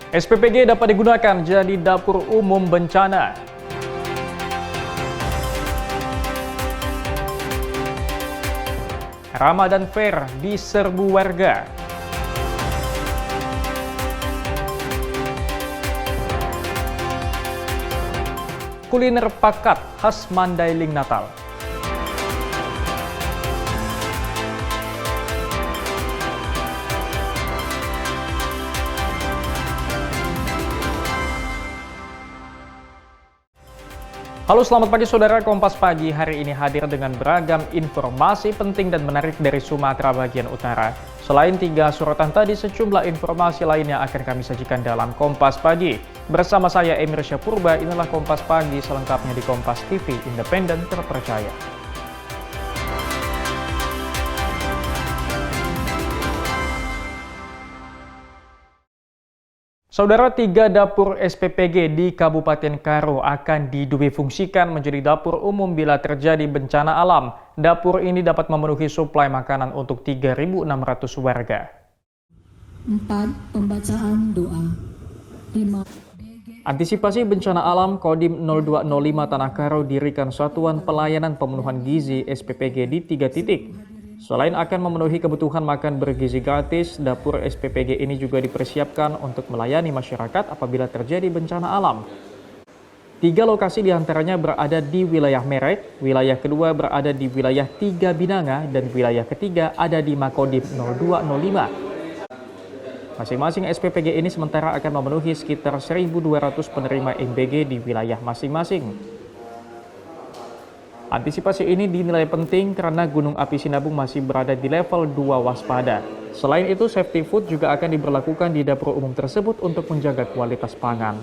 SPPG dapat digunakan jadi dapur umum bencana. Ramadan Fair diserbu warga. Kuliner pakat khas Mandailing Natal. Halo, selamat pagi saudara. Kompas Pagi hari ini hadir dengan beragam informasi penting dan menarik dari Sumatera bagian utara. Selain 3 sorotan tadi, sejumlah informasi lainnya akan kami sajikan dalam Kompas Pagi. Bersama saya Emir Syapurba, inilah Kompas Pagi selengkapnya di Kompas TV, independen terpercaya. Saudara, 3 dapur SPPG di Kabupaten Karo akan didufungsikan menjadi dapur umum bila terjadi bencana alam. Dapur ini dapat memenuhi suplai makanan untuk 3.600 warga. 4. Pembacaan doa. 5. Antisipasi bencana alam, Kodim 0205 Tanah Karo dirikan Satuan Pelayanan Pemenuhan Gizi SPPG di 3 titik. Selain akan memenuhi kebutuhan makan bergizi gratis, dapur SPPG ini juga dipersiapkan untuk melayani masyarakat apabila terjadi bencana alam. 3 lokasi diantaranya berada di wilayah Merek, wilayah kedua berada di wilayah 3 Binanga, dan wilayah ketiga ada di Makodim 0205. Masing-masing SPPG ini sementara akan memenuhi sekitar 1.200 penerima MBG di wilayah masing-masing. Antisipasi ini dinilai penting karena Gunung Api Sinabung masih berada di level 2 waspada. Selain itu, safety food juga akan diberlakukan di dapur umum tersebut untuk menjaga kualitas pangan.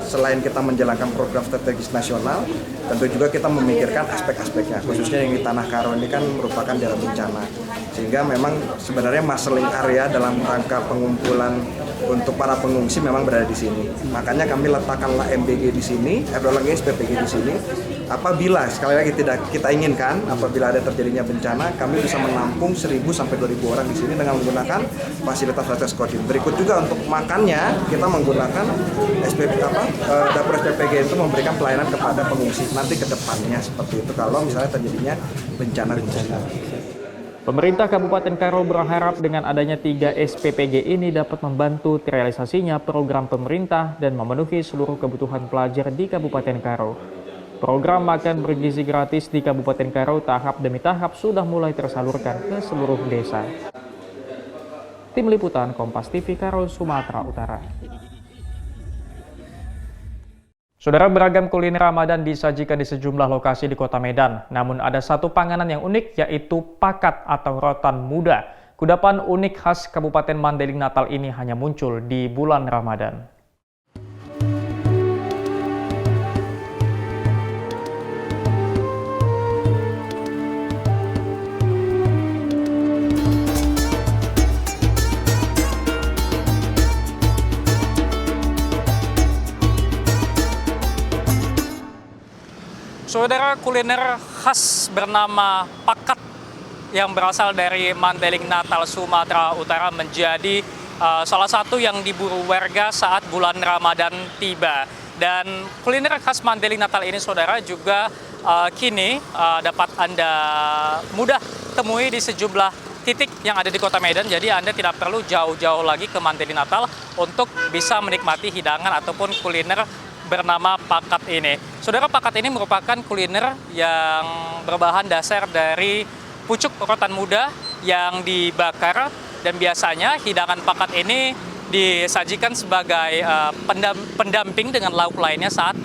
Selain kita menjalankan program strategis nasional, tentu juga kita memikirkan aspek-aspeknya, khususnya yang di Tanah Karo ini kan merupakan daerah bencana. Sehingga memang sebenarnya muscling area dalam rangka pengumpulan untuk para pengungsi memang berada di sini. Makanya kami letakkanlah MBG di sini, SPPG di sini. Apabila sekali lagi tidak kita inginkan, apabila ada terjadinya bencana, kami bisa menampung 1.000 sampai 2.000 orang di sini dengan menggunakan fasilitas Kodim. Berikut juga untuk makannya kita menggunakan dapur SPPG itu memberikan pelayanan kepada pengungsi nanti ke depannya seperti itu kalau misalnya terjadinya bencana. Pemerintah Kabupaten Karo berharap dengan adanya 3 SPPG ini dapat membantu realisasinya program pemerintah dan memenuhi seluruh kebutuhan pelajar di Kabupaten Karo. Program makan bergizi gratis di Kabupaten Karo tahap demi tahap sudah mulai tersalurkan ke seluruh desa. Tim Liputan Kompas TV Karo, Sumatera Utara. Saudara, beragam kuliner Ramadan disajikan di sejumlah lokasi di Kota Medan. Namun ada satu panganan yang unik, yaitu pakat atau rotan muda. Kudapan unik khas Kabupaten Mandailing Natal ini hanya muncul di bulan Ramadan. Saudara, kuliner khas bernama pakat yang berasal dari Mandailing Natal, Sumatera Utara menjadi salah satu yang diburu warga saat bulan Ramadan tiba. Dan kuliner khas Mandailing Natal ini, saudara, juga kini dapat Anda mudah temui di sejumlah titik yang ada di Kota Medan. Jadi Anda tidak perlu jauh-jauh lagi ke Mandailing Natal untuk bisa menikmati hidangan ataupun kuliner bernama pakat ini. Saudara, pakat ini merupakan kuliner yang berbahan dasar dari pucuk rotan muda yang dibakar, dan biasanya hidangan pakat ini disajikan sebagai pendamping dengan lauk lainnya saat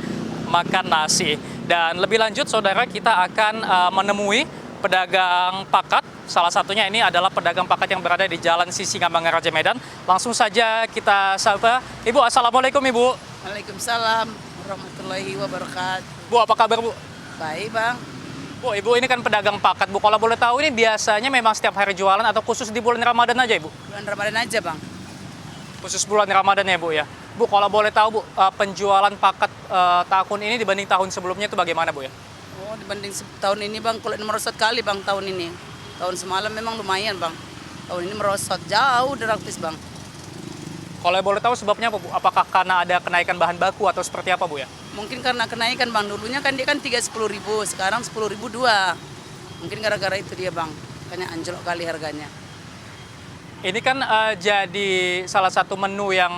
makan nasi. Dan lebih lanjut, saudara, kita akan menemui pedagang pakat. Salah satunya ini adalah pedagang pakat yang berada di Jalan Sisingamangaraja Medan. Langsung saja kita sapa. Ibu, assalamualaikum Ibu. Waalaikumsalam warahmatullahi wabarakatuh. Bu, apa kabar Bu? Baik Bang. Bu, Ibu ini kan pedagang pakat. Bu, kalau boleh tahu ini biasanya memang setiap hari jualan atau khusus di bulan Ramadan aja Ibu? Bulan Ramadan aja Bang. Khusus bulan Ramadan ya Bu ya? Bu, kalau boleh tahu Bu, penjualan pakat tahun ini dibanding tahun sebelumnya itu bagaimana Bu ya? Oh, dibanding tahun ini Bang, kulit merosot kali Bang tahun ini. Tahun semalam memang lumayan Bang. Tahun ini merosot jauh drastis Bang. Kalau boleh tahu sebabnya apa Bu? Apakah karena ada kenaikan bahan baku atau seperti apa Bu ya? Mungkin karena kenaikan bang, dulunya kan dia kan 10.000, sekarang 10.000 dua. Mungkin gara-gara itu dia bang, makanya anjlok kali harganya. Ini kan jadi salah satu menu yang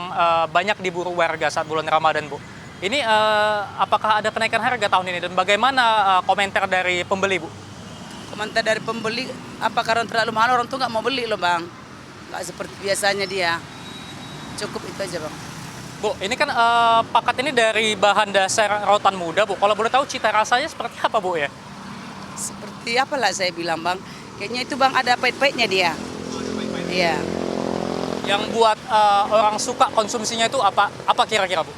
banyak diburu warga saat bulan Ramadan Bu. Ini apakah ada kenaikan harga tahun ini dan bagaimana komentar dari pembeli Bu? Komentar dari pembeli, apa karena terlalu mahal orang tuh nggak mau beli loh bang. Nggak seperti biasanya dia. Cukup itu aja bang. Bu, ini kan pakat ini dari bahan dasar rotan muda Bu. Kalau boleh tahu cita rasanya seperti apa Bu ya? Seperti apalah saya bilang bang. Kayaknya itu bang ada pahit-pahitnya dia. Iya. Yang buat orang suka konsumsinya itu apa kira-kira Bu?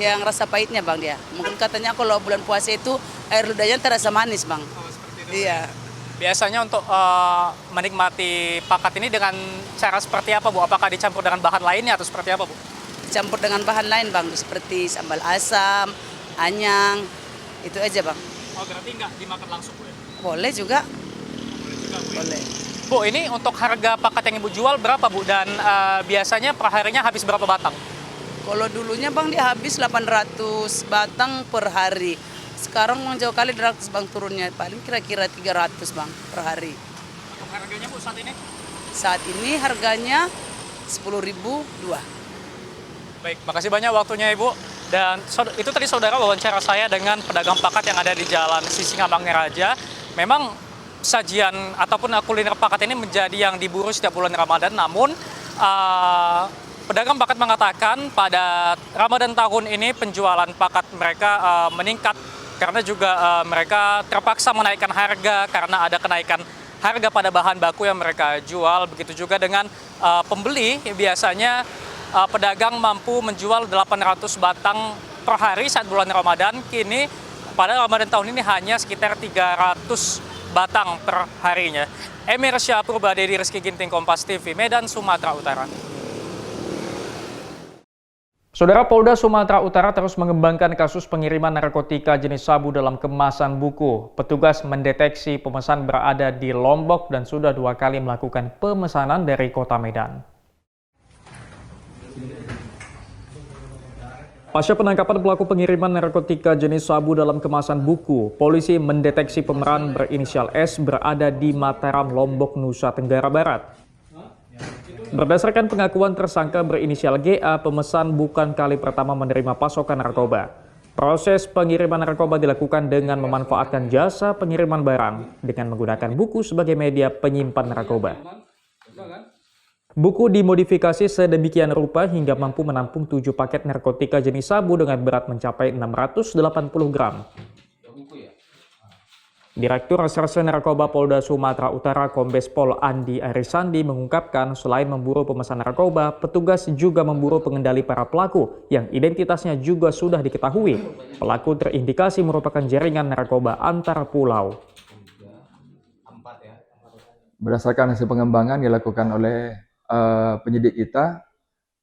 Yang rasa pahitnya bang dia. Mungkin katanya kalau bulan puasa itu air ludahnya terasa manis bang. Iya. Biasanya untuk menikmati pakat ini dengan cara seperti apa Bu? Apakah dicampur dengan bahan lainnya atau seperti apa Bu? Campur dengan bahan lain bang, seperti sambal asam, anyang, itu aja bang. Oh berarti nggak dimakan langsung Bu ya? Boleh juga. Boleh. Bu, ini untuk harga pakat yang Ibu jual berapa Bu? Dan biasanya per harinya habis berapa batang? Kalau dulunya bang dia habis 800 batang per hari. Sekarang jauh kali 100 bang turunnya, paling kira-kira 300 bang per hari. Untuk harganya Bu saat ini? Saat ini harganya 10.000 dua. Baik, makasih banyak waktunya Ibu. Dan itu tadi saudara wawancara saya dengan pedagang pakat yang ada di Jalan Sisingamangga Raja. Memang sajian ataupun kuliner pakat ini menjadi yang diburu setiap bulan Ramadan. Namun pedagang pakat mengatakan pada Ramadan tahun ini penjualan pakat mereka meningkat karena juga mereka terpaksa menaikkan harga karena ada kenaikan harga pada bahan baku yang mereka jual. Begitu juga dengan pembeli, biasanya pedagang mampu menjual 800 batang per hari saat bulan Ramadan. Kini pada Ramadan tahun ini hanya sekitar 300 batang per harinya. Emir Syahpurbadedi, Rizky Ginting, Kompas TV, Medan, Sumatera Utara. Saudara, Polda Sumatera Utara terus mengembangkan kasus pengiriman narkotika jenis sabu dalam kemasan buku. Petugas mendeteksi pemesan berada di Lombok dan sudah 2 kali melakukan pemesanan dari kota Medan. Pasca penangkapan pelaku pengiriman narkotika jenis sabu dalam kemasan buku, polisi mendeteksi pemeran berinisial S berada di Mataram, Lombok, Nusa Tenggara Barat. Berdasarkan pengakuan tersangka berinisial GA, pemesan bukan kali pertama menerima pasokan narkoba. Proses pengiriman narkoba dilakukan dengan memanfaatkan jasa pengiriman barang dengan menggunakan buku sebagai media penyimpan narkoba. Buku dimodifikasi sedemikian rupa hingga mampu menampung 7 paket narkotika jenis sabu dengan berat mencapai 680 gram. Direktur Reserse Narkoba Polda Sumatera Utara Kombes Pol Andi Arisandi mengungkapkan selain memburu pemesan narkoba, petugas juga memburu pengendali para pelaku yang identitasnya juga sudah diketahui. Pelaku terindikasi merupakan jaringan narkoba antar pulau. Berdasarkan hasil pengembangan dilakukan oleh penyidik kita,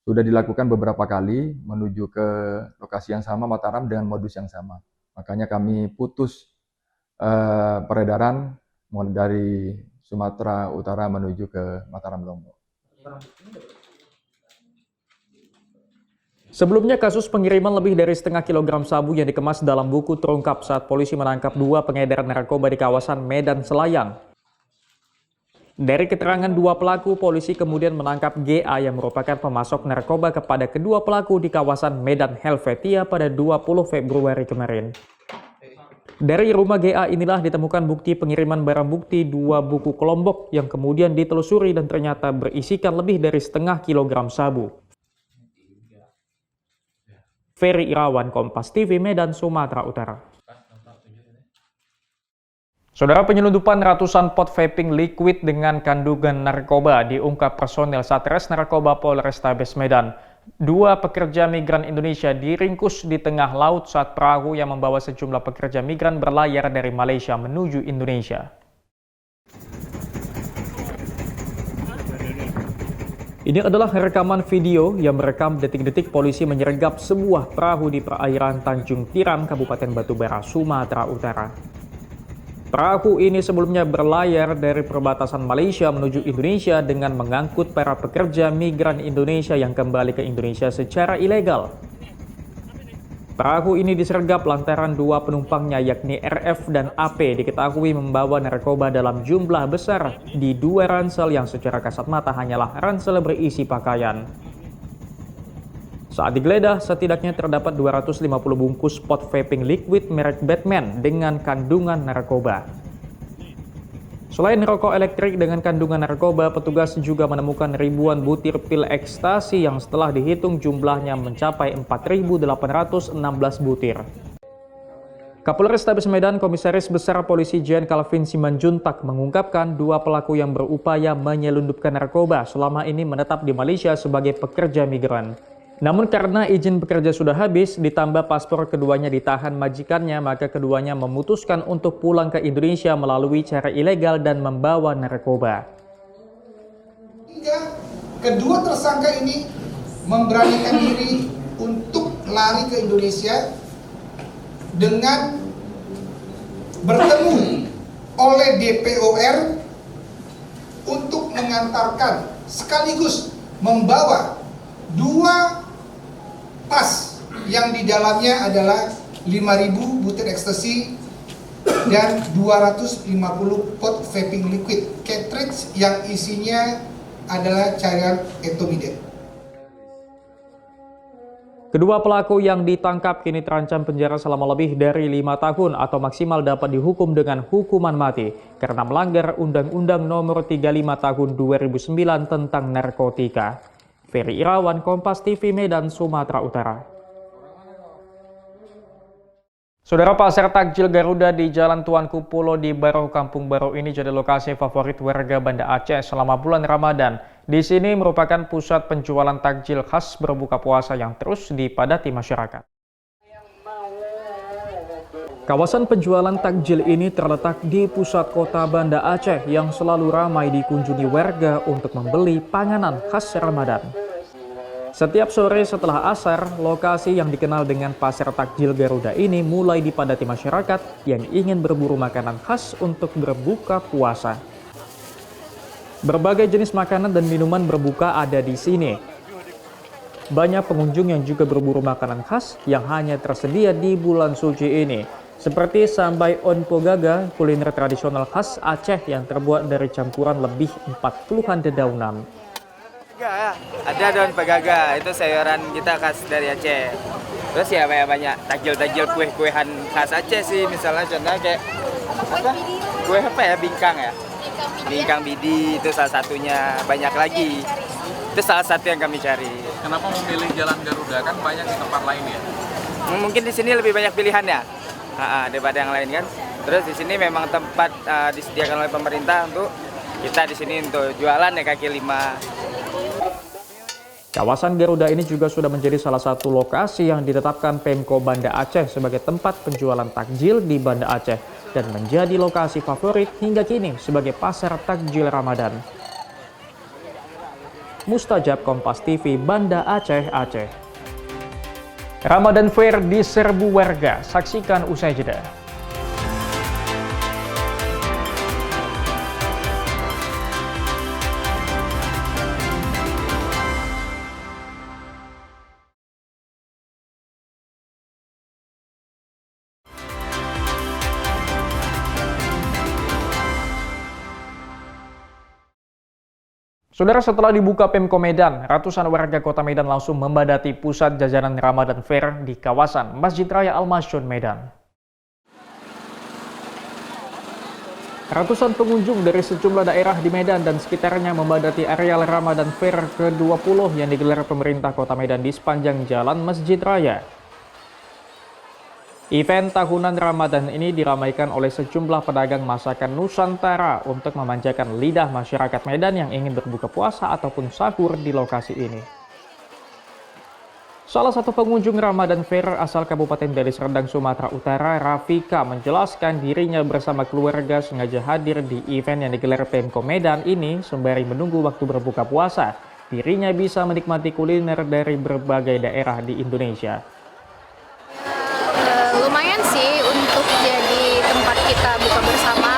sudah dilakukan beberapa kali menuju ke lokasi yang sama, Mataram, dengan modus yang sama. Makanya kami putus peredaran dari Sumatera Utara menuju ke Mataram, Lombok. Sebelumnya kasus pengiriman lebih dari setengah kilogram sabu yang dikemas dalam buku terungkap saat polisi menangkap 2 pengedar narkoba di kawasan Medan Selayang. Dari keterangan 2 pelaku, polisi kemudian menangkap GA yang merupakan pemasok narkoba kepada kedua pelaku di kawasan Medan Helvetia pada 20 Februari kemarin. Dari rumah GA inilah ditemukan bukti pengiriman barang bukti 2 buku kelompok yang kemudian ditelusuri dan ternyata berisikan lebih dari setengah kilogram sabu. Ferry Irawan, Kompas TV, Medan, Sumatera Utara. Saudara, penyelundupan ratusan pot vaping liquid dengan kandungan narkoba diungkap personel Satres Narkoba Polrestabes Medan. 2 pekerja migran Indonesia diringkus di tengah laut saat perahu yang membawa sejumlah pekerja migran berlayar dari Malaysia menuju Indonesia. Ini adalah rekaman video yang merekam detik-detik polisi menyergap sebuah perahu di perairan Tanjung Tiram, Kabupaten Batubara, Sumatera Utara. Perahu ini sebelumnya berlayar dari perbatasan Malaysia menuju Indonesia dengan mengangkut para pekerja migran Indonesia yang kembali ke Indonesia secara ilegal. Perahu ini disergap lantaran dua penumpangnya yakni RF dan AP diketahui membawa narkoba dalam jumlah besar di dua ransel yang secara kasat mata hanyalah ransel berisi pakaian. Saat digeledah, setidaknya terdapat 250 bungkus pot vaping liquid merek Batman dengan kandungan narkoba. Selain rokok elektrik dengan kandungan narkoba, petugas juga menemukan ribuan butir pil ekstasi yang setelah dihitung jumlahnya mencapai 4.816 butir. Kapolrestabes Medan Komisaris Besar Polisi Jen Calvin Simanjuntak mengungkapkan dua pelaku yang berupaya menyelundupkan narkoba selama ini menetap di Malaysia sebagai pekerja migran. Namun karena izin bekerja sudah habis, ditambah paspor keduanya ditahan majikannya, maka keduanya memutuskan untuk pulang ke Indonesia melalui cara ilegal dan membawa narkoba. Hingga kedua tersangka ini memberanikan diri untuk lari ke Indonesia dengan bertemu oleh DPOR untuk mengantarkan sekaligus membawa dua tas yang di dalamnya adalah 5.000 butir ekstasi dan 250 pot vaping liquid cartridge yang isinya adalah cairan etomidate. Kedua pelaku yang ditangkap kini terancam penjara selama lebih dari 5 tahun atau maksimal dapat dihukum dengan hukuman mati karena melanggar Undang-Undang Nomor 35 Tahun 2009 tentang narkotika. Ferry Irawan, Kompas TV, Medan, Sumatera Utara. Saudara, pasar takjil Garuda di Jalan Tuanku Pulo di Baru Kampung Baru ini jadi lokasi favorit warga Banda Aceh selama bulan Ramadan. Di sini merupakan pusat penjualan takjil khas berbuka puasa yang terus dipadati masyarakat. Kawasan penjualan takjil ini terletak di pusat kota Banda Aceh yang selalu ramai dikunjungi warga untuk membeli panganan khas Ramadan. Setiap sore setelah asar, lokasi yang dikenal dengan Pasar Takjil Garuda ini mulai dipadati masyarakat yang ingin berburu makanan khas untuk berbuka puasa. Berbagai jenis makanan dan minuman berbuka ada di sini. Banyak pengunjung yang juga berburu makanan khas yang hanya tersedia di bulan suci ini. Seperti sambai onpogaga, kuliner tradisional khas Aceh yang terbuat dari campuran lebih 40-an dedaunan. Ada daun pegaga, itu sayuran kita khas dari Aceh. Terus ya banyak takjil-takjil kue-kuehan khas Aceh sih, misalnya contohnya kayak apa? Kue apa ya, bingkang ya? Bingkang bidi itu salah satunya, banyak lagi. Itu salah satu yang kami cari. Kenapa memilih Jalan Garuda? Kan banyak di tempat lain ya? Mungkin di sini lebih banyak pilihannya daripada yang lain kan. Terus di sini memang tempat disediakan oleh pemerintah untuk kita di sini untuk jualan ya kaki lima. Kawasan Garuda ini juga sudah menjadi salah satu lokasi yang ditetapkan Pemko Banda Aceh sebagai tempat penjualan takjil di Banda Aceh dan menjadi lokasi favorit hingga kini sebagai pasar takjil Ramadan. Mustajab, Kompas TV, Banda Aceh, Aceh. Ramadan Fair diserbu warga, saksikan usai jeda. Saudara, setelah dibuka Pemko Medan, ratusan warga kota Medan langsung membadati pusat jajanan Ramadan Fair di kawasan Masjid Raya Al-Masyun, Medan. Ratusan pengunjung dari sejumlah daerah di Medan dan sekitarnya membadati areal Ramadan Fair ke-20 yang digelar pemerintah kota Medan di sepanjang jalan Masjid Raya. Event tahunan Ramadan ini diramaikan oleh sejumlah pedagang masakan Nusantara untuk memanjakan lidah masyarakat Medan yang ingin berbuka puasa ataupun sahur di lokasi ini. Salah satu pengunjung Ramadan Fair asal Kabupaten Deli Serdang, Sumatera Utara, Rafika, menjelaskan dirinya bersama keluarga sengaja hadir di event yang digelar Pemko Medan ini sembari menunggu waktu berbuka puasa. Dirinya bisa menikmati kuliner dari berbagai daerah di Indonesia. Lumayan sih untuk jadi tempat kita buka bersama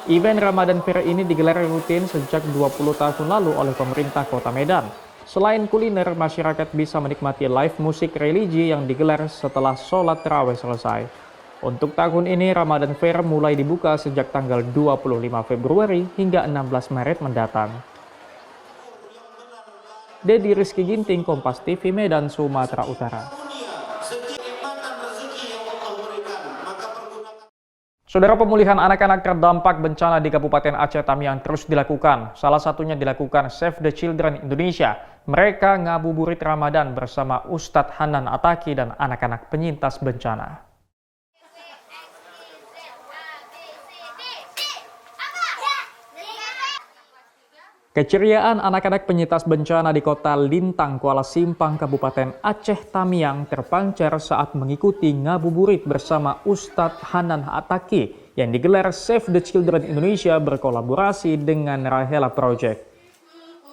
Event Ramadan Fair ini digelar rutin sejak 20 tahun lalu oleh pemerintah Kota Medan. Selain kuliner, masyarakat bisa menikmati live musik religi yang digelar setelah sholat tarawih selesai. Untuk tahun ini, Ramadan Fair mulai dibuka sejak tanggal 25 Februari hingga 16 Maret mendatang. Dedi Rizky Ginting, Kompas TV, Medan, Sumatera Utara. Saudara, pemulihan anak-anak terdampak bencana di Kabupaten Aceh Tamiang terus dilakukan. Salah satunya dilakukan Save the Children Indonesia. Mereka ngabuburit Ramadan bersama Ustadz Hanan Ataki dan anak-anak penyintas bencana. Keceriaan anak-anak penyintas bencana di kota Lintang, Kuala Simpang, Kabupaten Aceh Tamiang terpancar saat mengikuti ngabuburit bersama Ustadz Hanan Ataki yang digelar Save the Children Indonesia berkolaborasi dengan Rahela Project.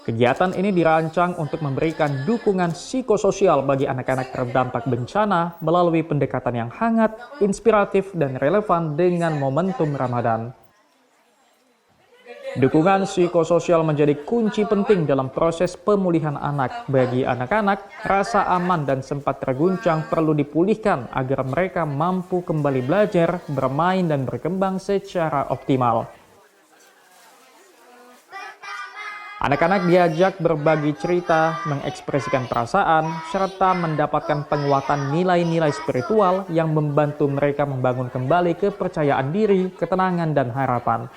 Kegiatan ini dirancang untuk memberikan dukungan psikososial bagi anak-anak terdampak bencana melalui pendekatan yang hangat, inspiratif, dan relevan dengan momentum Ramadan. Dukungan psikososial menjadi kunci penting dalam proses pemulihan anak. Bagi anak-anak, rasa aman dan sempat terguncang perlu dipulihkan agar mereka mampu kembali belajar, bermain, dan berkembang secara optimal. Anak-anak diajak berbagi cerita, mengekspresikan perasaan, serta mendapatkan penguatan nilai-nilai spiritual yang membantu mereka membangun kembali kepercayaan diri, ketenangan, dan harapan.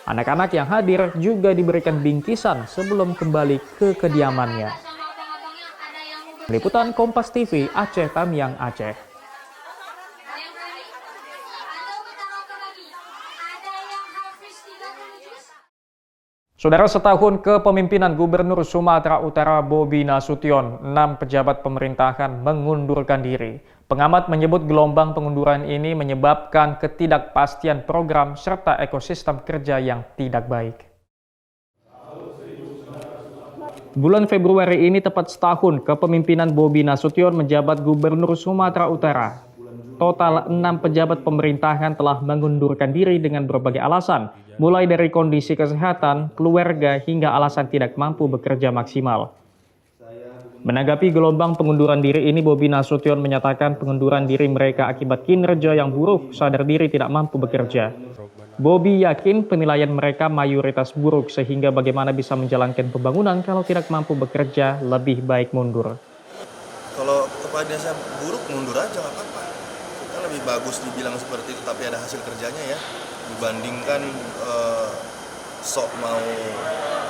Anak-anak yang hadir juga diberikan bingkisan sebelum kembali ke kediamannya. Liputan Kompas TV, Aceh Tamiang, Aceh. Saudara, setahun kepemimpinan Gubernur Sumatera Utara Bobi Nasution, 6 pejabat pemerintahan mengundurkan diri. Pengamat menyebut gelombang pengunduran ini menyebabkan ketidakpastian program serta ekosistem kerja yang tidak baik. Bulan Februari ini tepat setahun kepemimpinan Bobi Nasution menjabat Gubernur Sumatera Utara. Total 6 pejabat pemerintahan telah mengundurkan diri dengan berbagai alasan, mulai dari kondisi kesehatan, keluarga, hingga alasan tidak mampu bekerja maksimal. Menanggapi gelombang pengunduran diri ini, Bobi Nasution menyatakan pengunduran diri mereka akibat kinerja yang buruk, sadar diri tidak mampu bekerja. Bobi yakin penilaian mereka mayoritas buruk sehingga bagaimana bisa menjalankan pembangunan kalau tidak mampu bekerja, lebih baik mundur. Kalau kepala desa buruk, mundur aja nggak apa-apa. Kita lebih bagus dibilang seperti itu tapi ada hasil kerjanya ya, dibandingkan sok mau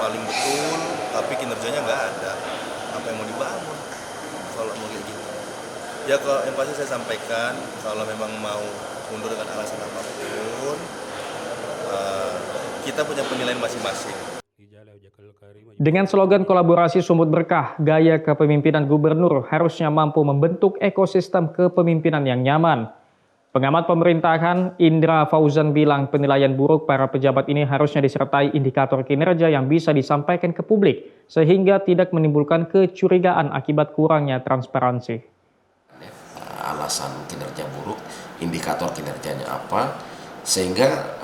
paling betul tapi kinerjanya nggak ada. Apa yang mau dibangun kalau mau kayak gitu ya? Kalau yang pasti saya sampaikan, kalau memang mau mundur dengan alasan apapun, kita punya penilaian masing-masing. Dengan slogan kolaborasi sumut berkah, gaya kepemimpinan gubernur harusnya mampu membentuk ekosistem kepemimpinan yang nyaman. Pengamat pemerintahan Indra Fauzan bilang penilaian buruk para pejabat ini harusnya disertai indikator kinerja yang bisa disampaikan ke publik, sehingga tidak menimbulkan kecurigaan akibat kurangnya transparansi. Alasan kinerja buruk, indikator kinerjanya apa, sehingga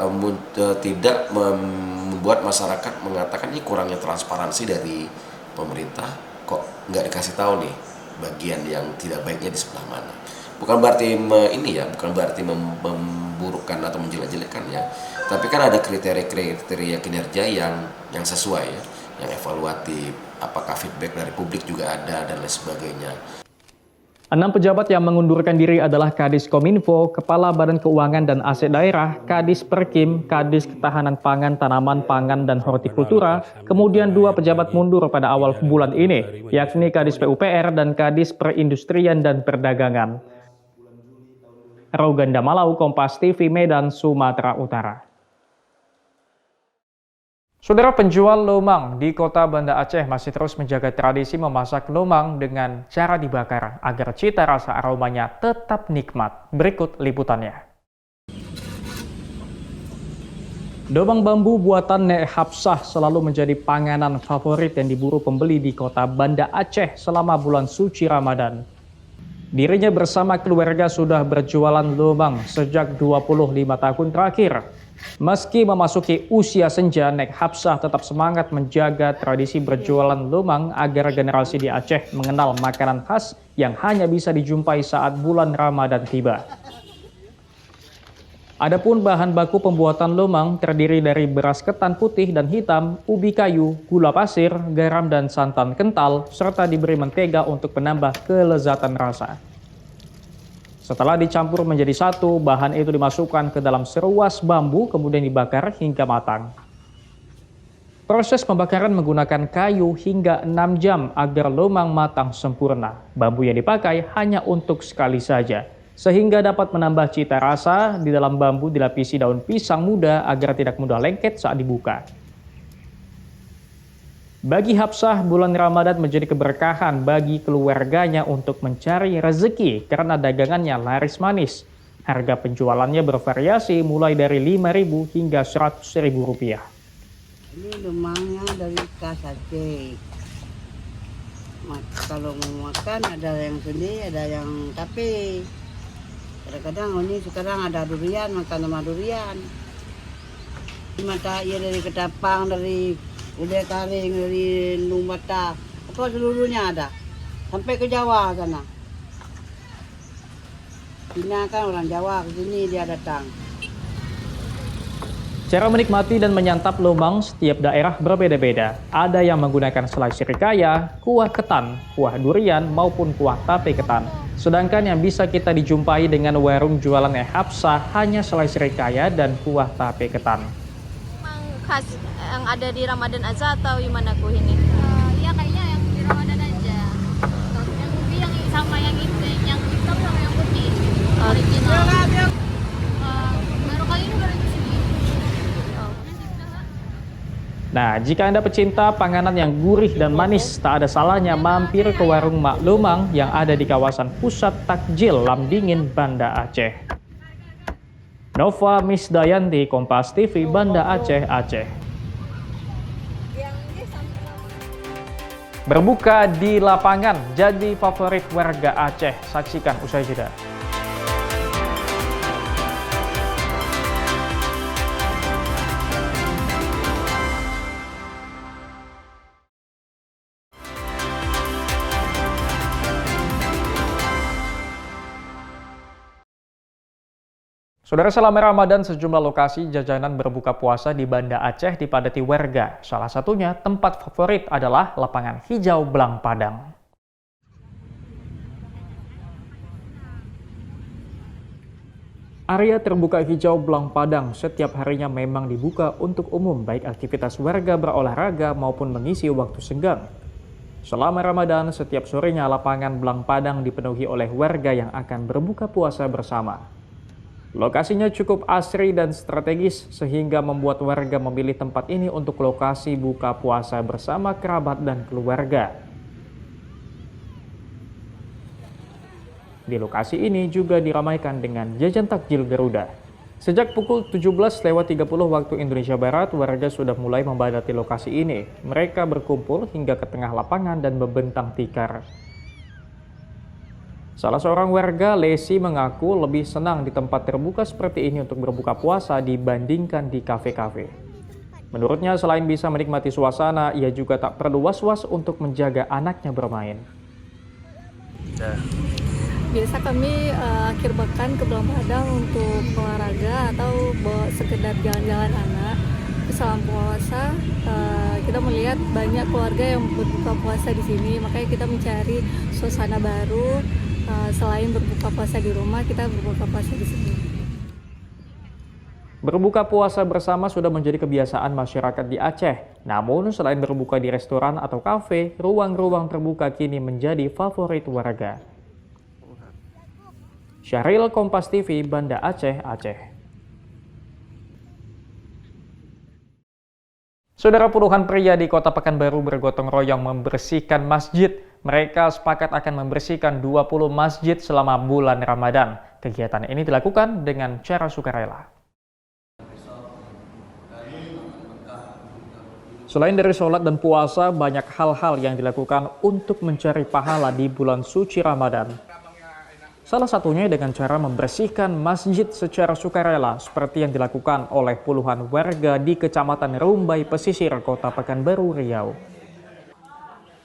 tidak membuat masyarakat mengatakan ini kurangnya transparansi dari pemerintah, kok nggak dikasih tahu nih bagian yang tidak baiknya di sebelah mana. Bukan berarti bukan berarti memburukkan atau menjelek-jelekkan ya. Tapi kan ada kriteria kinerja yang sesuai ya, yang evaluatif, apakah feedback dari publik juga ada dan lain sebagainya. 6 pejabat yang mengundurkan diri adalah Kadis Kominfo, Kepala Badan Keuangan dan Aset Daerah, Kadis Perkim, Kadis Ketahanan Pangan, Tanaman Pangan dan Hortikultura, kemudian 2 pejabat mundur pada awal bulan ini, yakni Kadis PUPR dan Kadis Perindustrian dan Perdagangan. Roganda Malau, Kompas TV, Medan, Sumatera Utara. Saudara, penjual lomang di kota Banda Aceh masih terus menjaga tradisi memasak lomang dengan cara dibakar agar cita rasa aromanya tetap nikmat. Berikut liputannya. Lomang bambu buatan Nek Hapsah selalu menjadi panganan favorit yang diburu pembeli di kota Banda Aceh selama bulan suci Ramadan. Dirinya bersama keluarga sudah berjualan lomang sejak 25 tahun terakhir. Meski memasuki usia senja, Nek Hapsah tetap semangat menjaga tradisi berjualan lemang agar generasi di Aceh mengenal makanan khas yang hanya bisa dijumpai saat bulan Ramadan tiba. Adapun bahan baku pembuatan lemang terdiri dari beras ketan putih dan hitam, ubi kayu, gula pasir, garam dan santan kental, serta diberi mentega untuk menambah kelezatan rasa. Setelah dicampur menjadi satu, bahan itu dimasukkan ke dalam seruas bambu kemudian dibakar hingga matang. Proses pembakaran menggunakan kayu hingga 6 jam agar lemang matang sempurna. Bambu yang dipakai hanya untuk sekali saja, sehingga dapat menambah cita rasa. Di dalam bambu dilapisi daun pisang muda agar tidak mudah lengket saat dibuka. Bagi Hapsah, bulan Ramadan menjadi keberkahan bagi keluarganya untuk mencari rezeki karena dagangannya laris manis. Harga penjualannya bervariasi mulai dari Rp5.000 hingga Rp100.000. Ini lemangnya dari khas Aceh. Kalau mau makan ada yang sendiri, ada yang tape. Kadang-kadang ini sekarang ada durian, makan sama durian. Mata iya dari ketapang, dari udah taring, dari lumbata, apa seluruhnya ada. Sampai ke Jawa sana. Cina kan orang Jawa, ke sini dia datang. Cara menikmati dan menyantap lemang setiap daerah berbeda-beda. Ada yang menggunakan selai sirikaya, kuah ketan, kuah durian, maupun kuah tape ketan. Sedangkan yang bisa kita dijumpai dengan warung jualan Hapsah hanya selai sirikaya dan kuah tape ketan. Memang khas yang ada di Ramadan aja atau gimana kuah ini? Ya kayaknya yang di Ramadan aja. Yang ubi yang sama yang hitam sama yang putih. Original. Baru kali ini baru di sini. Nah, jika Anda pecinta panganan yang gurih dan manis, tak ada salahnya mampir ke warung Mak Lemang yang ada di kawasan Pusat Takjil Lamdingin, Banda Aceh. Nova Misdayanti, Kompas TV, Banda Aceh, Aceh. Berbuka di lapangan jadi favorit warga Aceh. Saksikan usai jeda. Saudara, selama Ramadan sejumlah lokasi jajanan berbuka puasa di Banda Aceh dipadati warga. Salah satunya tempat favorit adalah lapangan hijau Blang Padang. Area terbuka hijau Blang Padang setiap harinya memang dibuka untuk umum, baik aktivitas warga berolahraga maupun mengisi waktu senggang. Selama Ramadan, setiap sorenya lapangan Blang Padang dipenuhi oleh warga yang akan berbuka puasa bersama. Lokasinya cukup asri dan strategis sehingga membuat warga memilih tempat ini untuk lokasi buka puasa bersama kerabat dan keluarga. Di lokasi ini juga diramaikan dengan jajan takjil Garuda. Sejak pukul 17.30 waktu Indonesia Barat, warga sudah mulai membadati lokasi ini. Mereka berkumpul hingga ke tengah lapangan dan membentang tikar. Salah seorang warga, Lesi, mengaku lebih senang di tempat terbuka seperti ini untuk berbuka puasa dibandingkan di kafe-kafe. Menurutnya, selain bisa menikmati suasana, ia juga tak perlu was-was untuk menjaga anaknya bermain. Biasa kami akhir pekan ke Blang Padang untuk olahraga atau sekedar jalan-jalan anak. Selama puasa, kita melihat banyak keluarga yang berbuka puasa di sini, makanya kita mencari suasana baru. Selain berbuka puasa di rumah, kita berbuka puasa di sini. Berbuka puasa bersama sudah menjadi kebiasaan masyarakat di Aceh. Namun, selain berbuka di restoran atau kafe, ruang-ruang terbuka kini menjadi favorit warga. Syahril, Kompas TV, Banda Aceh, Aceh. Saudara, puluhan pria di Kota Pekanbaru bergotong royong membersihkan masjid. Mereka sepakat akan membersihkan 20 masjid selama bulan Ramadan. Kegiatan ini dilakukan dengan cara sukarela. Selain dari sholat dan puasa, banyak hal-hal yang dilakukan untuk mencari pahala di bulan suci Ramadan. Salah satunya dengan cara membersihkan masjid secara sukarela seperti yang dilakukan oleh puluhan warga di Kecamatan Rumbai Pesisir, Kota Pekanbaru Riau.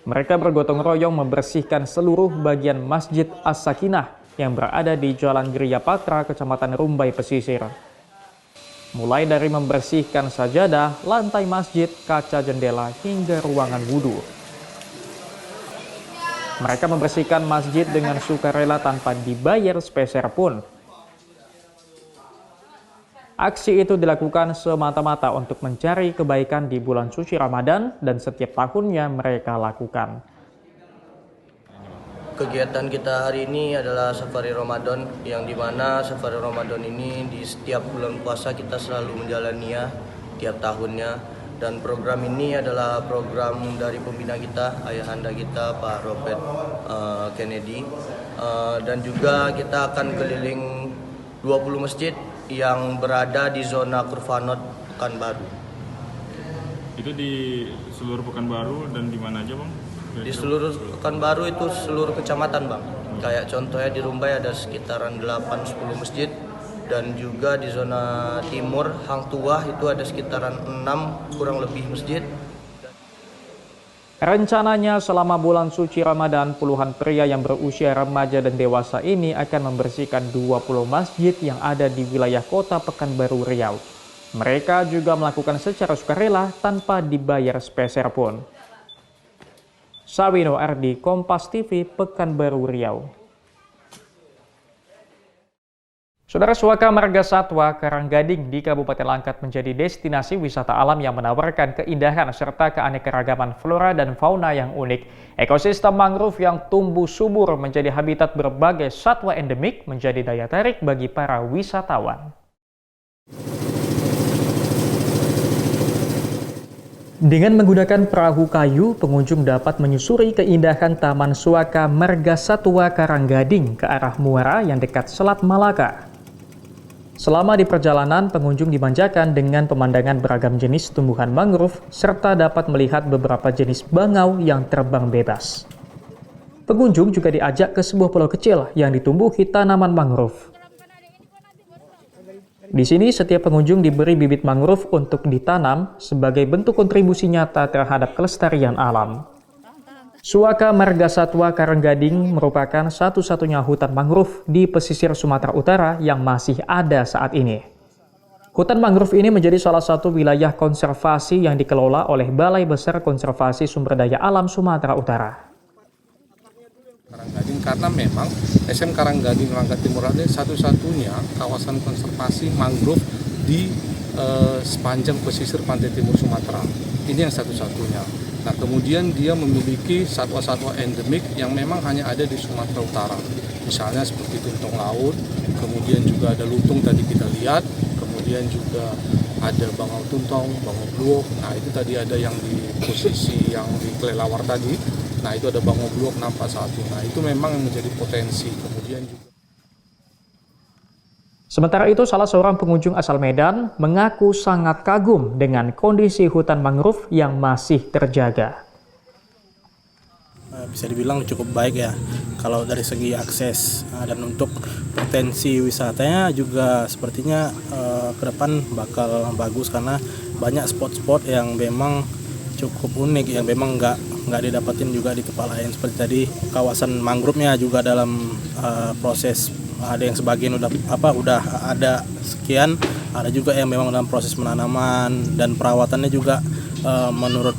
Mereka bergotong royong membersihkan seluruh bagian Masjid As-Sakinah yang berada di Jalan Geria Patra, Kecamatan Rumbai Pesisir. Mulai dari membersihkan sajadah, lantai masjid, kaca jendela, hingga ruangan wudhu. Mereka membersihkan masjid dengan sukarela tanpa dibayar sepeser pun. Aksi itu dilakukan semata-mata untuk mencari kebaikan di bulan suci Ramadan dan setiap tahunnya mereka lakukan. Kegiatan kita hari ini adalah Safari Ramadan, yang dimana Safari Ramadan ini di setiap bulan puasa kita selalu menjalaninya tiap tahunnya. Dan program ini adalah program dari pembina kita, ayahanda kita Pak Robert Kennedy. Dan juga kita akan keliling 20 masjid yang berada di zona Kurfanot Pekanbaru. Itu di seluruh Pekanbaru dan di mana aja, Bang? Di seluruh Pekanbaru itu seluruh kecamatan, Bang. Kayak contohnya di Rumbai ada sekitaran 8-10 masjid. Dan juga di zona timur, Hang Tuah itu ada sekitaran 6 kurang lebih masjid. Rencananya selama bulan suci Ramadan, puluhan pria yang berusia remaja dan dewasa ini akan membersihkan 20 masjid yang ada di wilayah Kota Pekanbaru Riau. Mereka juga melakukan secara sukarela tanpa dibayar sepeser pun. Sawino Ardi, Kompas TV, Pekanbaru Riau. Saudara, Suaka Marga Satwa Karanggading di Kabupaten Langkat menjadi destinasi wisata alam yang menawarkan keindahan serta keanekaragaman flora dan fauna yang unik. Ekosistem mangrove yang tumbuh subur menjadi habitat berbagai satwa endemik menjadi daya tarik bagi para wisatawan. Dengan menggunakan perahu kayu, pengunjung dapat menyusuri keindahan Taman Suaka Marga Satwa Karanggading ke arah muara yang dekat Selat Malaka. Selama di perjalanan, pengunjung dimanjakan dengan pemandangan beragam jenis tumbuhan mangrove serta dapat melihat beberapa jenis bangau yang terbang bebas. Pengunjung juga diajak ke sebuah pulau kecil yang ditumbuhi tanaman mangrove. Di sini, setiap pengunjung diberi bibit mangrove untuk ditanam sebagai bentuk kontribusi nyata terhadap kelestarian alam. Suaka Marga Satwa Karanggading merupakan satu-satunya hutan mangrove di pesisir Sumatera Utara yang masih ada saat ini. Hutan mangrove ini menjadi salah satu wilayah konservasi yang dikelola oleh Balai Besar Konservasi Sumber Daya Alam Sumatera Utara. Karanggading karena memang SM Karanggading Langkat Timur ini satu-satunya kawasan konservasi mangrove di sepanjang pesisir pantai timur Sumatera. Ini yang satu-satunya. Nah, kemudian dia memiliki satwa-satwa endemik yang memang hanya ada di Sumatera Utara. Misalnya seperti tuntong laut, kemudian juga ada lutung tadi kita lihat, kemudian juga ada bangau tuntong, bangau bluok. Nah, itu tadi ada yang di posisi yang di kelelawar tadi. Nah, itu ada bangau bluok nampak satu. Nah, itu memang yang menjadi potensi. Kemudian juga Sementara itu, salah seorang pengunjung asal Medan mengaku sangat kagum dengan kondisi hutan mangrove yang masih terjaga. Bisa dibilang cukup baik ya, kalau dari segi akses dan untuk potensi wisatanya juga sepertinya ke depan bakal bagus karena banyak spot-spot yang memang cukup unik yang memang nggak didapatin juga di tempat lain. Seperti tadi kawasan mangrove-nya juga dalam proses, ada yang sebagian udah ada sekian, ada juga yang memang dalam proses penanaman dan perawatannya juga menurut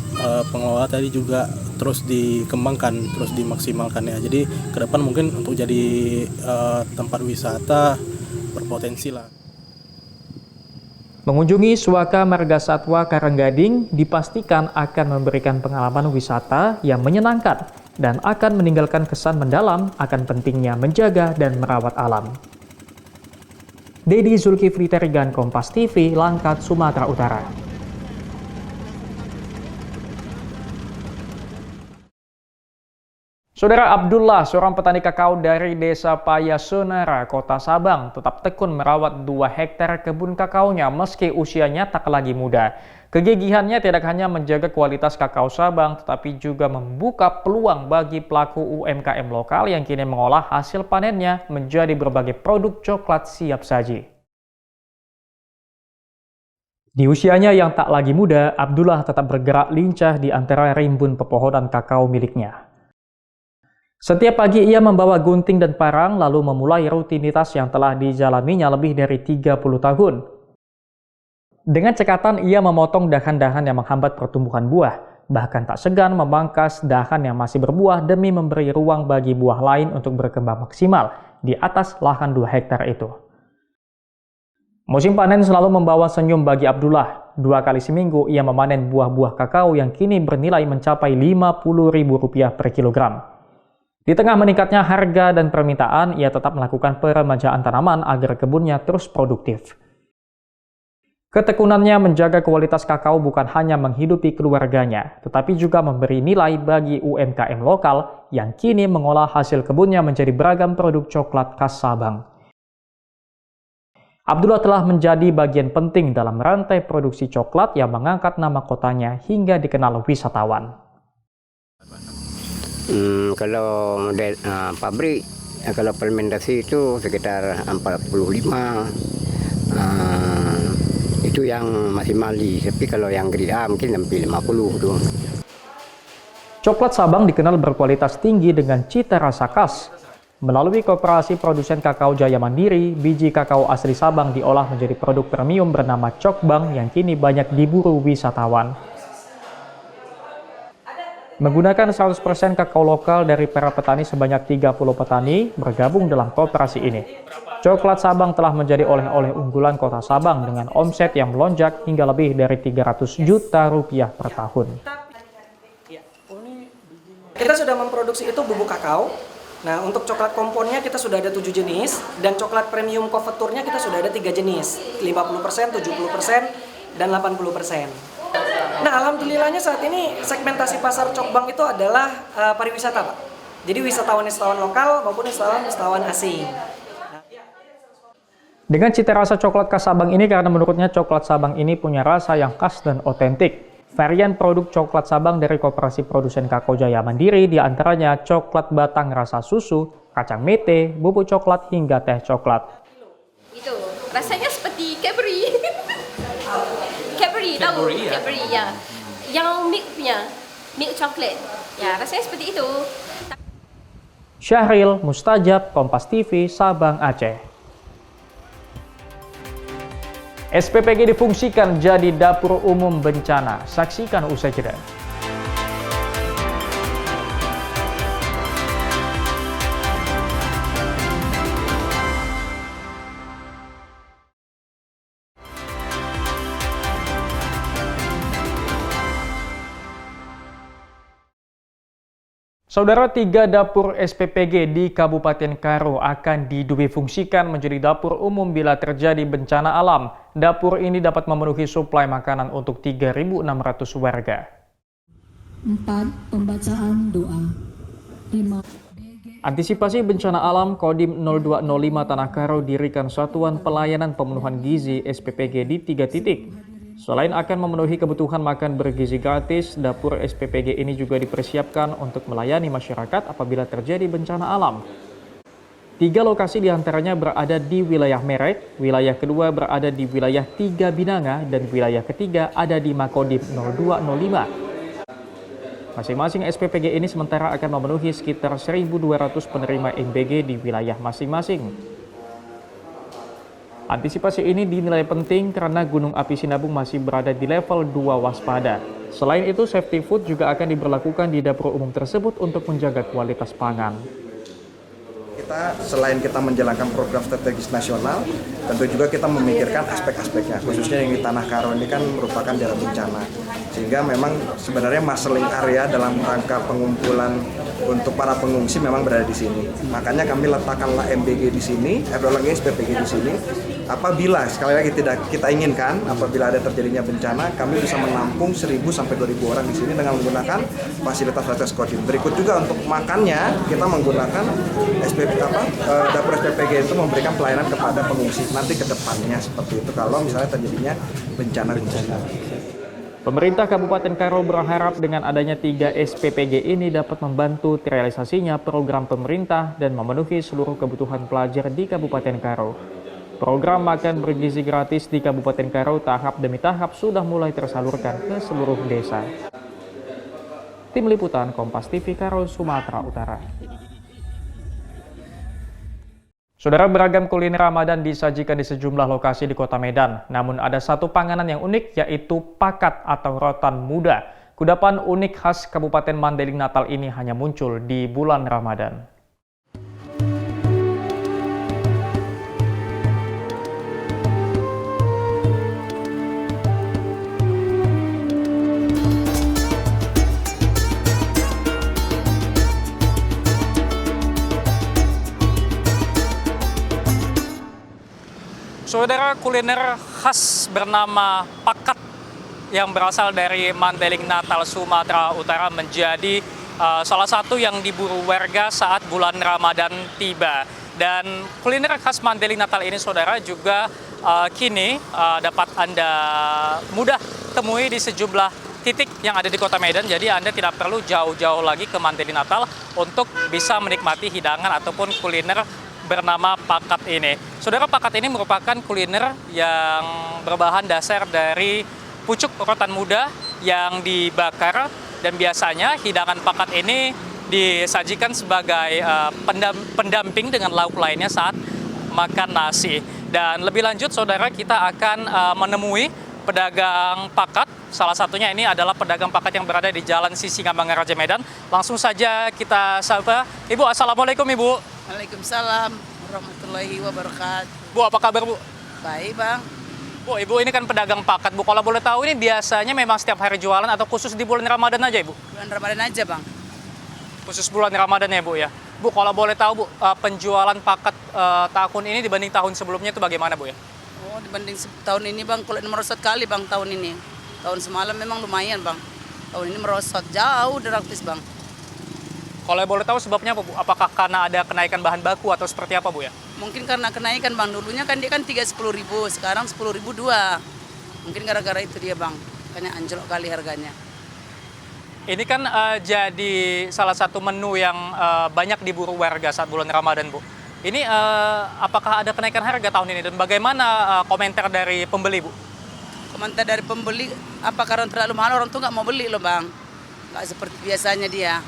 pengelola tadi juga terus dikembangkan, terus dimaksimalkan ya. Jadi ke depan mungkin untuk jadi tempat wisata berpotensi lah. Mengunjungi Suaka Marga Satwa Karanggading dipastikan akan memberikan pengalaman wisata yang menyenangkan dan akan meninggalkan kesan mendalam akan pentingnya menjaga dan merawat alam. Dedi Zulkifli Terigan, Kompas TV, Langkat, Sumatera Utara. Saudara Abdullah, seorang petani kakao dari Desa Payasonara, Kota Sabang, tetap tekun merawat 2 hektar kebun kakaonya meski usianya tak lagi muda. Kegigihannya tidak hanya menjaga kualitas kakao Sabang, tetapi juga membuka peluang bagi pelaku UMKM lokal yang kini mengolah hasil panennya menjadi berbagai produk coklat siap saji. Di usianya yang tak lagi muda, Abdullah tetap bergerak lincah di antara rimbun pepohonan kakao miliknya. Setiap pagi ia membawa gunting dan parang lalu memulai rutinitas yang telah dijalaninya lebih dari 30 tahun. Dengan cekatan ia memotong dahan-dahan yang menghambat pertumbuhan buah, bahkan tak segan memangkas dahan yang masih berbuah demi memberi ruang bagi buah lain untuk berkembang maksimal di atas lahan 2 hektar itu. Musim panen selalu membawa senyum bagi Abdullah. 2 kali seminggu ia memanen buah-buah kakao yang kini bernilai mencapai Rp50.000 per kilogram. Di tengah meningkatnya harga dan permintaan, ia tetap melakukan peremajaan tanaman agar kebunnya terus produktif. Ketekunannya menjaga kualitas kakao bukan hanya menghidupi keluarganya, tetapi juga memberi nilai bagi UMKM lokal yang kini mengolah hasil kebunnya menjadi beragam produk coklat khas Sabang. Abdullah telah menjadi bagian penting dalam rantai produksi coklat yang mengangkat nama kotanya hingga dikenal wisatawan. Kalau pabrik, kalau fermentasi itu sekitar 45, itu yang masih mali, tapi kalau yang grade A mungkin sampai 50 tuh. Coklat Sabang dikenal berkualitas tinggi dengan cita rasa khas. Melalui Koperasi Produsen Kakao Jaya Mandiri, biji kakao asli Sabang diolah menjadi produk premium bernama Cokbang yang kini banyak diburu wisatawan. Menggunakan 100% kakao lokal dari para petani sebanyak 30 petani bergabung dalam koperasi ini. Coklat Sabang telah menjadi oleh-oleh unggulan kota Sabang dengan omset yang melonjak hingga lebih dari Rp300 juta per tahun. Kita sudah memproduksi itu bubuk kakao. Nah, untuk coklat komponnya kita sudah ada 7 jenis dan coklat premium konveturnya kita sudah ada 3 jenis, 50%, 70%, dan 80%. Nah, alhamdulillahnya saat ini segmentasi pasar Cokbang itu adalah pariwisata, Pak. Jadi wisatawan-wisatawan lokal maupun wisatawan asing. Dengan cita rasa coklat khas Sabang ini karena menurutnya coklat Sabang ini punya rasa yang khas dan otentik. Varian produk coklat Sabang dari Koperasi Produsen Kakao Jaya Mandiri diantaranya coklat batang rasa susu, kacang mete, bubuk coklat hingga teh coklat. Itu rasanya seperti Cadbury. Cadbury tahu? Cadbury ya. Yang milk punya, milk chocolate. Ya, rasanya seperti itu. Syahril Mustajab, Kompas TV, Sabang, Aceh. SPPG difungsikan jadi dapur umum bencana. Saksikan usai jeda. Saudara, 3 dapur SPPG di Kabupaten Karo akan difungsikan menjadi dapur umum bila terjadi bencana alam. Dapur ini dapat memenuhi suplai makanan untuk 3.600 warga. 4. Pembacaan doa. 5. Antisipasi bencana alam, Kodim 0205 Tanah Karo dirikan Satuan Pelayanan Pemenuhan Gizi SPPG di 3 titik. Selain akan memenuhi kebutuhan makan bergizi gratis, dapur SPPG ini juga dipersiapkan untuk melayani masyarakat apabila terjadi bencana alam. 3 lokasi diantaranya berada di wilayah Merek, wilayah kedua berada di wilayah 3 Binanga, dan wilayah ketiga ada di Makodim 0205. Masing-masing SPPG ini sementara akan memenuhi sekitar 1.200 penerima MBG di wilayah masing-masing. Antisipasi ini dinilai penting karena Gunung Api Sinabung masih berada di level 2 waspada. Selain itu, safety food juga akan diberlakukan di dapur umum tersebut untuk menjaga kualitas pangan. Selain kita menjalankan program strategis nasional, tentu juga kita memikirkan aspek-aspeknya, khususnya yang di Tanah Karo ini kan merupakan daerah bencana. Sehingga memang sebenarnya muscling area dalam rangka pengumpulan untuk para pengungsi memang berada di sini. Makanya kami letakkanlah MBG di sini, SPPG di sini, apabila sekali lagi tidak kita inginkan, apabila ada terjadinya bencana, kami bisa menampung 1.000 sampai 2.000 orang di sini dengan menggunakan fasilitas Kodim. Berikut juga untuk makannya kita menggunakan dapur SPPG itu memberikan pelayanan kepada pengungsi nanti ke depannya seperti itu kalau misalnya terjadinya bencana. Pemerintah Kabupaten Karo berharap dengan adanya 3 SPPG ini dapat membantu terrealisasinya program pemerintah dan memenuhi seluruh kebutuhan pelajar di Kabupaten Karo. Program makan bergizi gratis di Kabupaten Karo tahap demi tahap sudah mulai tersalurkan ke seluruh desa. Tim Liputan Kompas TV Karo, Sumatera Utara. Saudara, beragam kuliner Ramadan disajikan di sejumlah lokasi di Kota Medan. Namun ada satu panganan yang unik, yaitu pakat atau rotan muda. Kudapan unik khas Kabupaten Mandailing Natal ini hanya muncul di bulan Ramadan. Saudara, kuliner khas bernama pakat yang berasal dari Mandailing Natal, Sumatera Utara menjadi salah satu yang diburu warga saat bulan Ramadan tiba. Dan kuliner khas Mandailing Natal ini, saudara, juga kini dapat Anda mudah temui di sejumlah titik yang ada di Kota Medan. Jadi Anda tidak perlu jauh-jauh lagi ke Mandailing Natal untuk bisa menikmati hidangan ataupun kuliner bernama pakat ini. Saudara, pakat ini merupakan kuliner yang berbahan dasar dari pucuk rotan muda yang dibakar, dan biasanya hidangan pakat ini disajikan sebagai pendamping dengan lauk lainnya saat makan nasi. Dan lebih lanjut, saudara, kita akan menemui pedagang pakat. Salah satunya ini adalah pedagang pakat yang berada di Jalan Sisingamangaraja, Medan. Langsung saja kita sapa. Ibu, assalamualaikum Ibu. Waalaikumsalam warahmatullahi wabarakatuh. Bu, apa kabar Bu? Baik Bang. Bu, Ibu ini kan pedagang pakat. Bu, kalau boleh tahu ini biasanya memang setiap hari jualan atau khusus di bulan Ramadan aja Ibu? Bulan Ramadan aja Bang. Khusus bulan Ramadan ya Bu ya? Bu, kalau boleh tahu Bu, penjualan pakat tahun ini dibanding tahun sebelumnya itu bagaimana Bu ya? Oh, dibanding tahun ini Bang, kulit merosot kali Bang tahun ini. Tahun semalam memang lumayan Bang. Tahun ini merosot jauh drastis Bang. Kalau boleh tahu sebabnya apa Bu? Apakah karena ada kenaikan bahan baku atau seperti apa Bu ya? Mungkin karena kenaikan Bang, dulunya kan dia kan 10.000, sekarang 10.002. Mungkin gara-gara itu dia Bang, makanya anjlok kali harganya. Ini kan jadi salah satu menu yang banyak diburu warga saat bulan Ramadan Bu. Ini apakah ada kenaikan harga tahun ini dan bagaimana komentar dari pembeli Bu? Komentar dari pembeli, apa karena terlalu mahal orang tuh nggak mau beli loh Bang. Nggak seperti biasanya dia.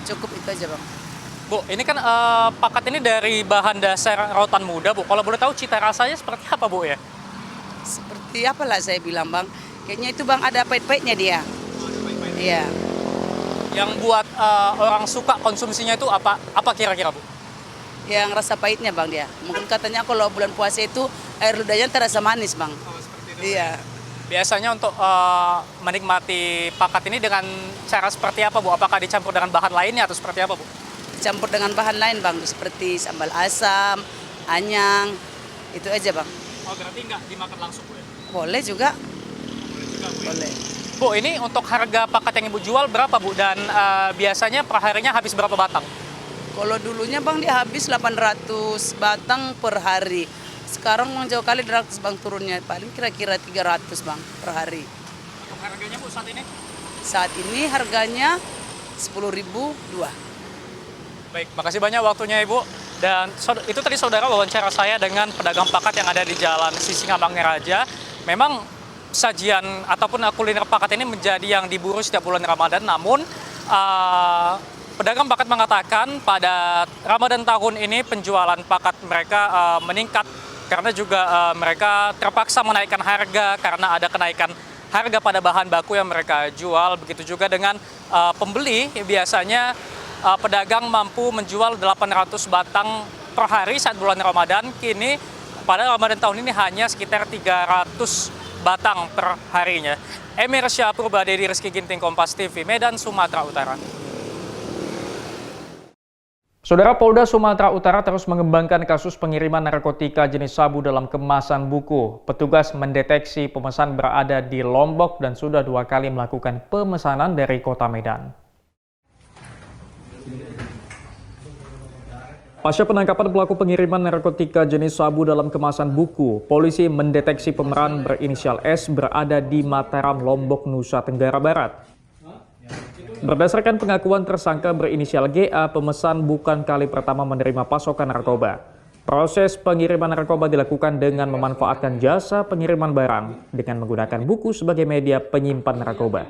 Cukup itu aja Bang. Bu, ini kan pakat ini dari bahan dasar rotan muda Bu. Kalau boleh tahu cita rasanya seperti apa Bu ya? Seperti apalah saya bilang Bang. Kayaknya itu Bang ada pahit-pahitnya dia. Iya. Yang buat orang suka konsumsinya itu apa kira-kira Bu? Yang rasa pahitnya Bang dia. Mungkin katanya kalau bulan puasa itu air ludahnya terasa manis Bang. Oh, seperti itu. Iya. Biasanya untuk menikmati pakat ini dengan cara seperti apa Bu? Apakah dicampur dengan bahan lainnya atau seperti apa Bu? Dicampur dengan bahan lain Bang, seperti sambal asam, anyang, itu aja Bang. Oh, berarti nggak dimakan langsung Bu ya? Boleh juga. Boleh juga Bu ya? Boleh. Bu, ini untuk harga pakat yang Ibu jual berapa Bu? Dan biasanya perharinya habis berapa batang? Kalau dulunya Bang dia habis 800 batang per hari. Sekarang jauh kali drastis Bang turunnya, paling kira-kira 300 Bang per hari. Untuk harganya Bu saat ini? Saat ini harganya 10.002. Baik, makasih banyak waktunya Ibu. Dan itu tadi saudara wawancara saya dengan pedagang pakat yang ada di Jalan Sisingamangaraja. Memang sajian ataupun kuliner pakat ini menjadi yang diburu setiap bulan Ramadan. Namun pedagang pakat mengatakan pada Ramadan tahun ini penjualan pakat mereka meningkat karena juga mereka terpaksa menaikkan harga karena ada kenaikan harga pada bahan baku yang mereka jual. Begitu juga dengan pembeli, biasanya pedagang mampu menjual 800 batang per hari saat bulan Ramadan. Kini pada Ramadan tahun ini hanya sekitar 300 batang per harinya. Emir Syahpurbadedi, Rizky Ginting, Kompas TV, Medan, Sumatera Utara. Saudara, Polda Sumatera Utara terus mengembangkan kasus pengiriman narkotika jenis sabu dalam kemasan buku. Petugas mendeteksi pemesan berada di Lombok dan sudah 2 kali melakukan pemesanan dari kota Medan. Pasca penangkapan pelaku pengiriman narkotika jenis sabu dalam kemasan buku, polisi mendeteksi pemeran berinisial S berada di Mataram, Lombok, Nusa Tenggara Barat. Berdasarkan pengakuan tersangka berinisial GA, pemesan bukan kali pertama menerima pasokan narkoba. Proses pengiriman narkoba dilakukan dengan memanfaatkan jasa pengiriman barang dengan menggunakan buku sebagai media penyimpan narkoba.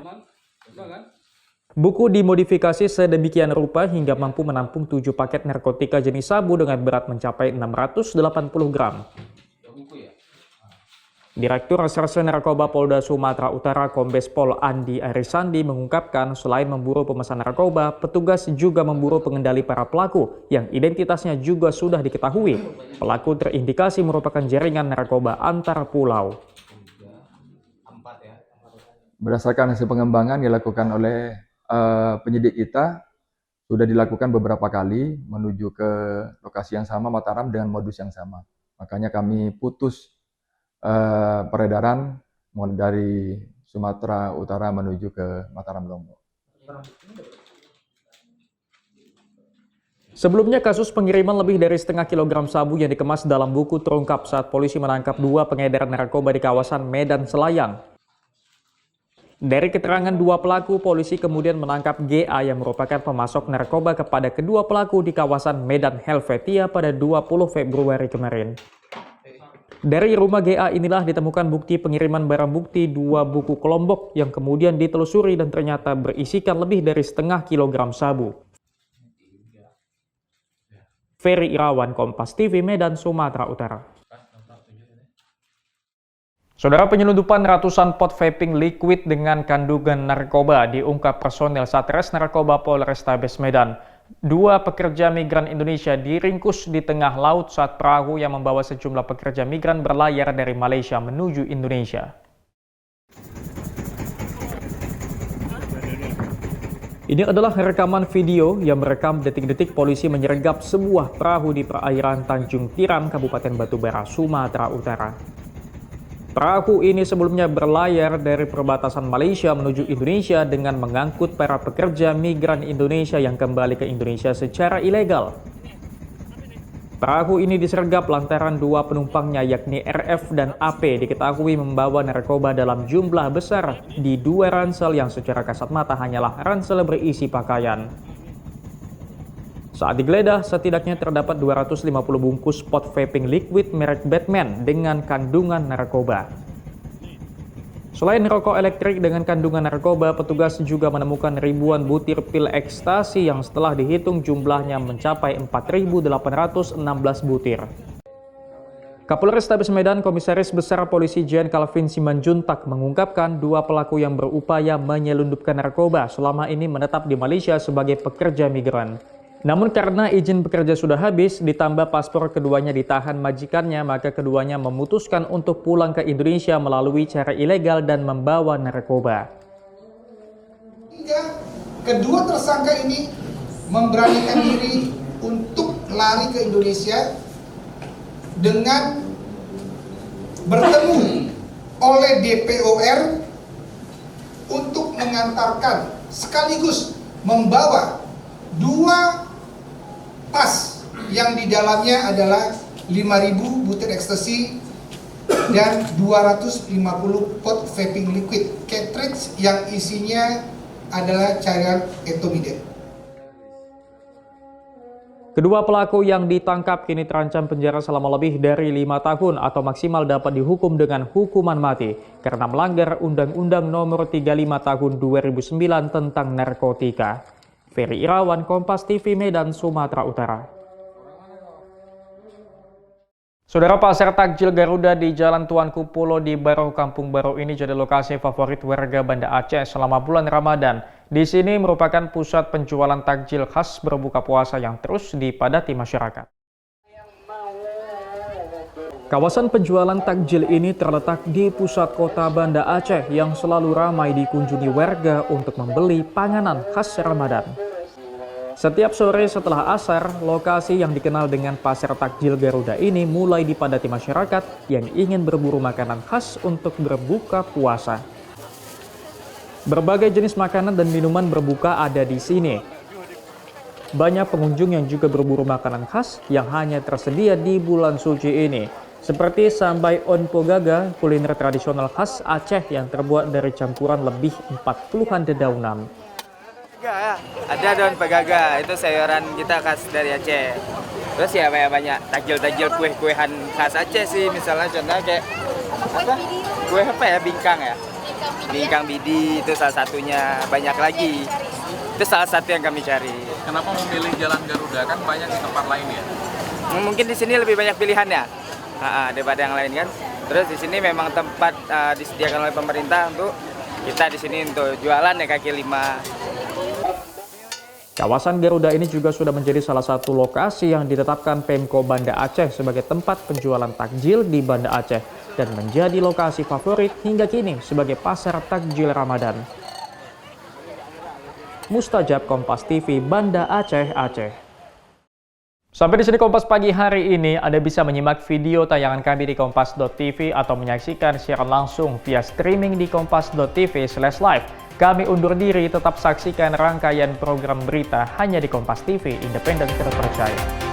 Buku dimodifikasi sedemikian rupa hingga mampu menampung 7 paket narkotika jenis sabu dengan berat mencapai 680 gram. Direktur Reserse Narkoba Polda Sumatera Utara Kombes Pol Andi Arisandi mengungkapkan selain memburu pemesan narkoba, petugas juga memburu pengendali para pelaku yang identitasnya juga sudah diketahui. Pelaku terindikasi merupakan jaringan narkoba antar pulau. Berdasarkan hasil pengembangan dilakukan oleh penyidik kita, sudah dilakukan beberapa kali menuju ke lokasi yang sama, Mataram, dengan modus yang sama. Makanya kami putus peredaran dari Sumatera Utara menuju ke Mataram, Lombok. Sebelumnya, kasus pengiriman lebih dari setengah kilogram sabu yang dikemas dalam buku terungkap saat polisi menangkap 2 pengedar narkoba di kawasan Medan Selayang. Dari keterangan 2 pelaku, polisi kemudian menangkap GA yang merupakan pemasok narkoba kepada kedua pelaku di kawasan Medan Helvetia pada 20 Februari kemarin. Dari rumah GA inilah ditemukan bukti pengiriman barang bukti 2 buku kelompok yang kemudian ditelusuri dan ternyata berisikan lebih dari setengah kilogram sabu. Ferry Irawan, Kompas TV, Medan, Sumatera Utara. Saudara, penyelundupan ratusan pot vaping liquid dengan kandungan narkoba diungkap personel Satres Narkoba Polrestabes Medan. 2 pekerja migran Indonesia diringkus di tengah laut saat perahu yang membawa sejumlah pekerja migran berlayar dari Malaysia menuju Indonesia. Ini adalah rekaman video yang merekam detik-detik polisi menyergap sebuah perahu di perairan Tanjung Tiram, Kabupaten Batubara, Sumatera Utara. Perahu ini sebelumnya berlayar dari perbatasan Malaysia menuju Indonesia dengan mengangkut para pekerja migran Indonesia yang kembali ke Indonesia secara ilegal. Perahu ini disergap lantaran 2 penumpangnya yakni RF dan AP diketahui membawa narkoba dalam jumlah besar di 2 ransel yang secara kasat mata hanyalah ransel berisi pakaian. Saat digeledah, setidaknya terdapat 250 bungkus pot vaping liquid merek Batman dengan kandungan narkoba. Selain rokok elektrik dengan kandungan narkoba, petugas juga menemukan ribuan butir pil ekstasi yang setelah dihitung jumlahnya mencapai 4.816 butir. Kapolrestabes Medan Komisaris Besar Polisi Jen Calvin Simanjuntak mengungkapkan 2 pelaku yang berupaya menyelundupkan narkoba selama ini menetap di Malaysia sebagai pekerja migran. Namun karena izin bekerja sudah habis, ditambah paspor keduanya ditahan majikannya, maka keduanya memutuskan untuk pulang ke Indonesia melalui cara ilegal dan membawa narkoba. Hingga kedua tersangka ini memberanikan diri untuk lari ke Indonesia dengan bertemu oleh DPOR untuk mengantarkan sekaligus membawa 2 tas yang di dalamnya adalah 5.000 butir ekstasi dan 250 pot vaping liquid cartridge yang isinya adalah cairan etomidate. Kedua pelaku yang ditangkap kini terancam penjara selama lebih dari 5 tahun atau maksimal dapat dihukum dengan hukuman mati karena melanggar Undang-Undang Nomor 35 Tahun 2009 tentang narkotika. Ferry Irawan, Kompas TV, Medan, Sumatera Utara. Saudara, pasar takjil Garuda di Jalan Tuanku Pulo di Baru, Kampung Baru ini jadi lokasi favorit warga Banda Aceh selama bulan Ramadan. Di sini merupakan pusat penjualan takjil khas berbuka puasa yang terus dipadati masyarakat. Kawasan penjualan takjil ini terletak di pusat kota Banda Aceh yang selalu ramai dikunjungi warga untuk membeli panganan khas Ramadan. Setiap sore setelah asar, lokasi yang dikenal dengan Pasar Takjil Garuda ini mulai dipadati masyarakat yang ingin berburu makanan khas untuk berbuka puasa. Berbagai jenis makanan dan minuman berbuka ada di sini. Banyak pengunjung yang juga berburu makanan khas yang hanya tersedia di bulan suci ini. Seperti sambai onpogaga, kuliner tradisional khas Aceh yang terbuat dari campuran lebih 40-an dedaunan. Ada daun pegaga, itu sayuran kita khas dari Aceh. Terus ya banyak takjil-takjil kue-kuehan khas Aceh sih, misalnya contohnya kayak apa? Kue apa ya, bingkang ya? Bingkang bidi itu salah satunya, banyak lagi. Itu salah satu yang kami cari. Kenapa memilih Jalan Garuda? Kan banyak di tempat lain ya? Mungkin di sini lebih banyak pilihannya daripada yang lain kan. Terus di sini memang tempat disediakan oleh pemerintah untuk kita di sini untuk jualan ya kaki lima. Kawasan Garuda ini juga sudah menjadi salah satu lokasi yang ditetapkan Pemko Banda Aceh sebagai tempat penjualan takjil di Banda Aceh dan menjadi lokasi favorit hingga kini sebagai pasar takjil Ramadan. Mustajab, Kompas TV, Banda Aceh, Aceh. Sampai di sini Kompas Pagi hari ini. Anda bisa menyimak video tayangan kami di kompas.tv atau menyaksikan siaran langsung via streaming di kompas.tv/live. Kami undur diri, tetap saksikan rangkaian program berita hanya di Kompas TV, independen terpercaya.